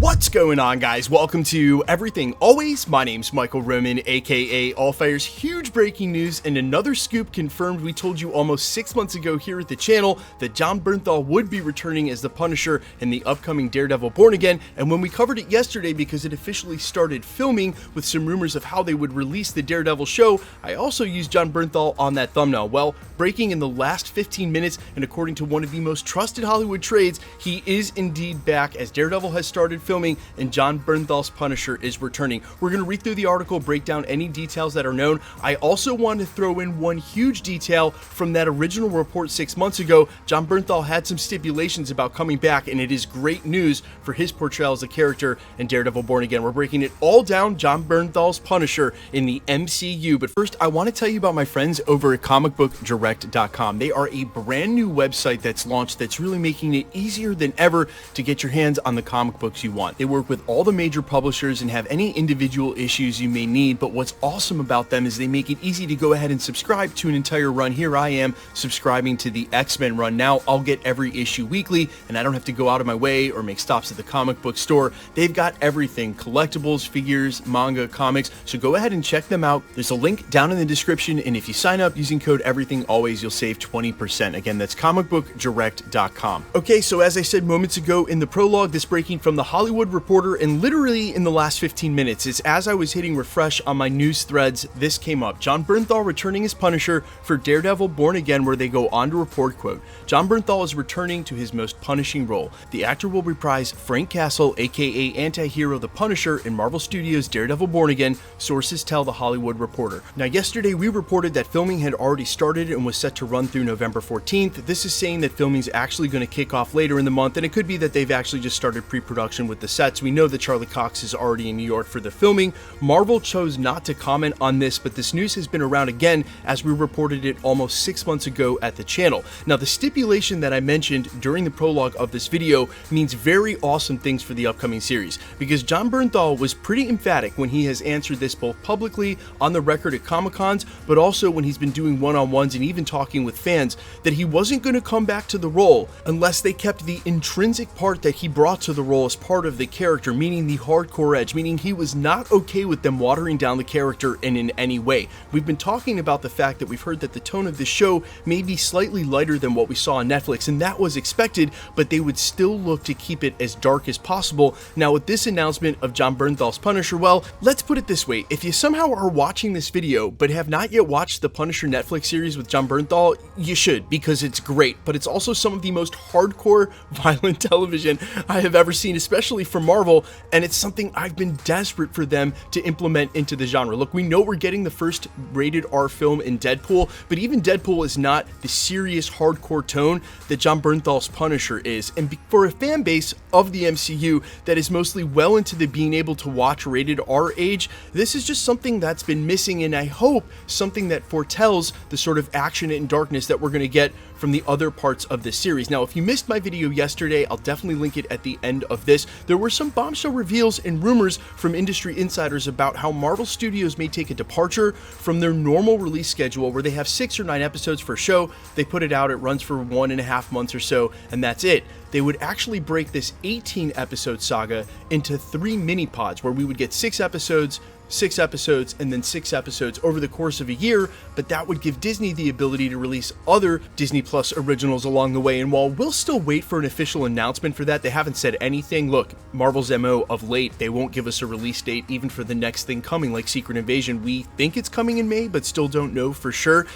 What's going on, guys? Welcome to Everything Always. My name's Michael Roman, aka Allfire's. Huge breaking news and another scoop confirmed. We told you almost 6 months ago here at the channel that Jon Bernthal would be returning as the Punisher in the upcoming Daredevil Born Again, and when we covered it yesterday because it officially started filming with some rumors of how they would release the Daredevil show, I also used Jon Bernthal on that thumbnail. Well, breaking in the last 15 minutes, and according to one of the most trusted Hollywood trades, he is indeed back as Daredevil has started filming and Jon Bernthal's Punisher is returning. We're going to read through the article, break down any details that are known. I also want to throw in one huge detail from that original report 6 months ago. Jon Bernthal had some stipulations about coming back, and it is great news for his portrayal as a character in Daredevil Born Again. We're breaking it all down, Jon Bernthal's Punisher in the MCU. But first, I want to tell you about my friends over at comicbookdirect.com. They are a brand new website that's launched that's really making it easier than ever to get your hands on the comic books you want. They work with all the major publishers and have any individual issues you may need, but what's awesome about them is they make it easy to go ahead and subscribe to an entire run. Here I am subscribing to the X-Men run. Now I'll get every issue weekly and I don't have to go out of my way or make stops at the comic book store. They've got everything, collectibles, figures, manga, comics, so go ahead and check them out. There's a link down in the description, and if you sign up using code EVERYTHINGALWAYS, you'll save 20%. Again, that's comicbookdirect.com. Okay, so as I said moments ago in the prologue, this breaking from the Hollywood Reporter, and literally in the last 15 minutes, it's as I was hitting refresh on my news threads, this came up. Jon Bernthal returning as Punisher for Daredevil Born Again, where they go on to report, quote, Jon Bernthal is returning to his most punishing role. The actor will reprise Frank Castle, aka anti-hero the Punisher, in Marvel Studios' Daredevil Born Again, sources tell the Hollywood Reporter. Now, yesterday we reported that filming had already started and was set to run through November 14th. This is saying that filming is actually going to kick off later in the month, and it could be that they've actually just started pre-production with the sets. We know that Charlie Cox is already in New York for the filming. Marvel chose not to comment on this, but this news has been around again as we reported it almost 6 months ago at the channel. Now, the stipulation that I mentioned during the prologue of this video means very awesome things for the upcoming series, because Jon Bernthal was pretty emphatic when he has answered this both publicly on the record at Comic-Cons, but also when he's been doing one-on-ones and even talking with fans, that he wasn't going to come back to the role unless they kept the intrinsic part that he brought to the role as part of the character, meaning the hardcore edge, meaning he was not okay with them watering down the character in any way. We've been talking about the fact that we've heard that the tone of the show may be slightly lighter than what we saw on Netflix, and that was expected, but they would still look to keep it as dark as possible. Now, with this announcement of Jon Bernthal's Punisher, well, let's put it this way. If you somehow are watching this video but have not yet watched the Punisher Netflix series with Jon Bernthal, you should, because it's great, but it's also some of the most hardcore, violent television I have ever seen, especially from Marvel, and it's something I've been desperate for them to implement into the genre. Look, we know we're getting the first rated R film in Deadpool, but even Deadpool is not the serious hardcore tone that Jon Bernthal's Punisher is, and for a fan base of the MCU that is mostly well into the being able to watch rated R age, this is just something that's been missing, and I hope something that foretells the sort of action and darkness that we're going to get from the other parts of this series. Now, if you missed my video yesterday, I'll definitely link it at the end of this. There were some bombshell reveals and rumors from industry insiders about how Marvel Studios may take a departure from their normal release schedule, where they have 6 or 9 episodes for a show. They put it out, it runs for 1.5 months or so, and that's it. They would actually break this 18-episode saga into 3 mini-pods, where we would get 6 episodes, and then 6 episodes over the course of a year, but that would give Disney the ability to release other Disney Plus originals along the way. And while we'll still wait for an official announcement for that, they haven't said anything. Look, Marvel's MO of late, they won't give us a release date even for the next thing coming, like Secret Invasion. We think it's coming in May, but still don't know for sure.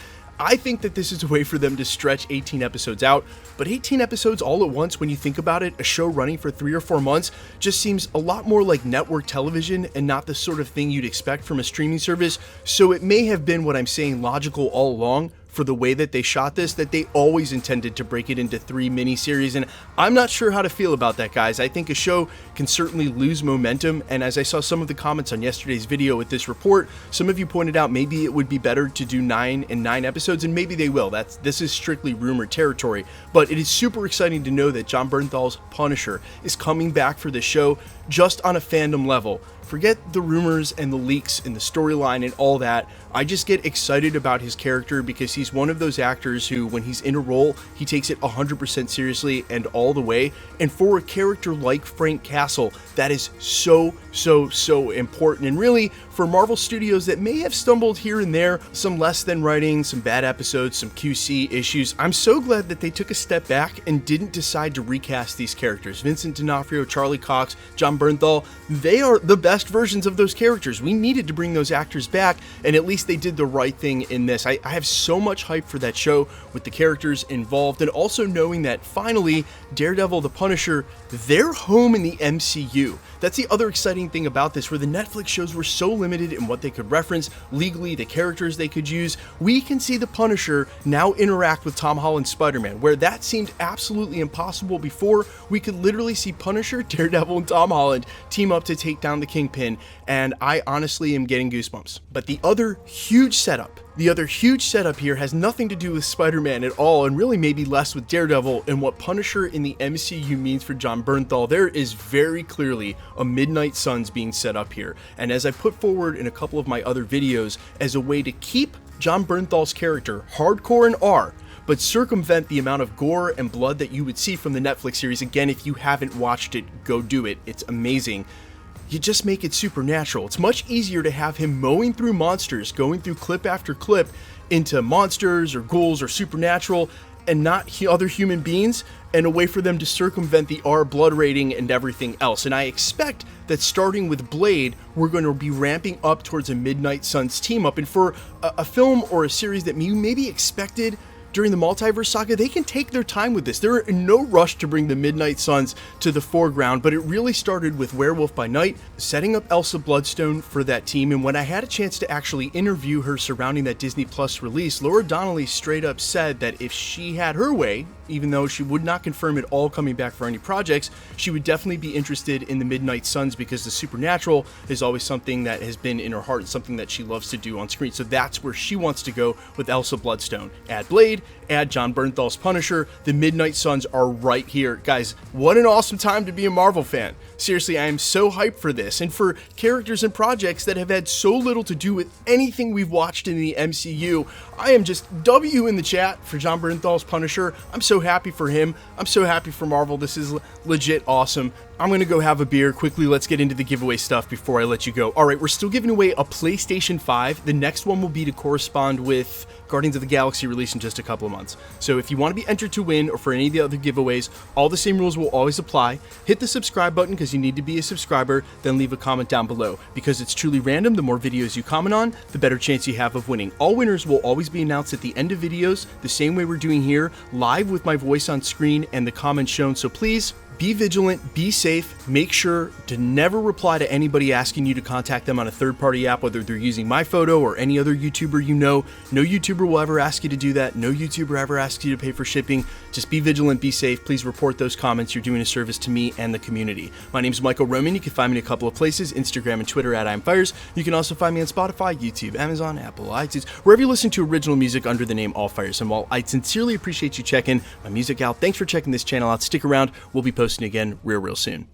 I think that this is a way for them to stretch 18 episodes out, but 18 episodes all at once, when you think about it, a show running for 3 or 4 months just seems a lot more like network television and not the sort of thing you'd expect from a streaming service. So it may have been what I'm saying logical all along, for the way that they shot this, that they always intended to break it into 3 miniseries, and I'm not sure how to feel about that, guys. I think a show can certainly lose momentum, and as I saw some of the comments on yesterday's video with this report, some of you pointed out maybe it would be better to do 9 and 9 episodes, and maybe they will. This is strictly rumor territory, but it is super exciting to know that Jon Bernthal's Punisher is coming back for the show. just on a fandom level. Forget the rumors and the leaks and the storyline and all that. I just get excited about his character because he's one of those actors who, when he's in a role, he takes it 100% seriously and all the way. And for a character like Frank Castle, that is so important. And really, for Marvel Studios that may have stumbled here and there, some less than writing, some bad episodes, some QC issues, I'm so glad that they took a step back and didn't decide to recast these characters. Vincent D'Onofrio, Charlie Cox, Jon Bernthal, they are the best versions of those characters. We needed to bring those actors back, and at least they did the right thing in this. I have so much hype for that show with the characters involved, and also knowing that finally Daredevil, the Punisher, they're home in the MCU. That's the other exciting thing about this, where the Netflix shows were so limited in what they could reference legally, the characters they could use. We can see the Punisher now interact with Tom Holland's Spider-Man, where that seemed absolutely impossible before. We could literally see Punisher, Daredevil, and Tom Holland team up to take down the Kingpin, and I honestly am getting goosebumps. But the other huge setup here has nothing to do with Spider-Man at all, and really maybe less with Daredevil and what Punisher in the MCU means for Jon Bernthal. There is very clearly a Midnight Suns being set up here, and as I put forward in a couple of my other videos, as a way to keep Jon Bernthal's character hardcore and R, but circumvent the amount of gore and blood that you would see from the Netflix series. Again, if you haven't watched it, go do it. It's amazing. You just make it supernatural. It's much easier to have him mowing through monsters, going through clip after clip into monsters or ghouls or supernatural and not other human beings, and a way for them to circumvent the R blood rating and everything else. And I expect that starting with Blade, we're going to be ramping up towards a Midnight Suns team up. And for a film or a series that you maybe expected during the Multiverse Saga, they can take their time with this. They're in no rush to bring the Midnight Suns to the foreground, but it really started with Werewolf by Night, setting up Elsa Bloodstone for that team. And when I had a chance to actually interview her surrounding that Disney Plus release, Laura Donnelly straight up said that if she had her way, even though she would not confirm it all coming back for any projects, she would definitely be interested in the Midnight Suns because the supernatural is always something that has been in her heart and something that she loves to do on screen. So that's where she wants to go with Elsa Bloodstone. Add Blade, add Jon Bernthal's Punisher, the Midnight Suns are right here. Guys, what an awesome time to be a Marvel fan. Seriously, I am so hyped for this, and for characters and projects that have had so little to do with anything we've watched in the MCU. I am just W in the chat for Jon Bernthal's Punisher. I'm so happy for him. I'm so happy for Marvel. This is legit awesome. I'm going to go have a beer. Quickly, let's get into the giveaway stuff before I let you go. All right, we're still giving away a PlayStation 5. The next one will be to correspond with Guardians of the Galaxy release in just a couple of months. So if you want to be entered to win or for any of the other giveaways, all the same rules will always apply. Hit the subscribe button because you need to be a subscriber, then leave a comment down below. Because it's truly random, the more videos you comment on, the better chance you have of winning. All winners will always be announced at the end of videos, the same way we're doing here, live with my voice on screen and the comments shown. So please, be vigilant, be safe, make sure to never reply to anybody asking you to contact them on a third-party app, whether they're using my photo or any other YouTuber you know. No YouTuber will ever ask you to do that. No YouTuber ever asks you to pay for shipping. Just be vigilant, be safe. Please report those comments. You're doing a service to me and the community. My name is Michael Roman. You can find me in a couple of places, Instagram and Twitter at I'mFires. You can also find me on Spotify, YouTube, Amazon, Apple, iTunes, wherever you listen to original music under the name All Fires. And while I sincerely appreciate you checking my music out, thanks for checking this channel out. Stick around. We'll be posting again real soon.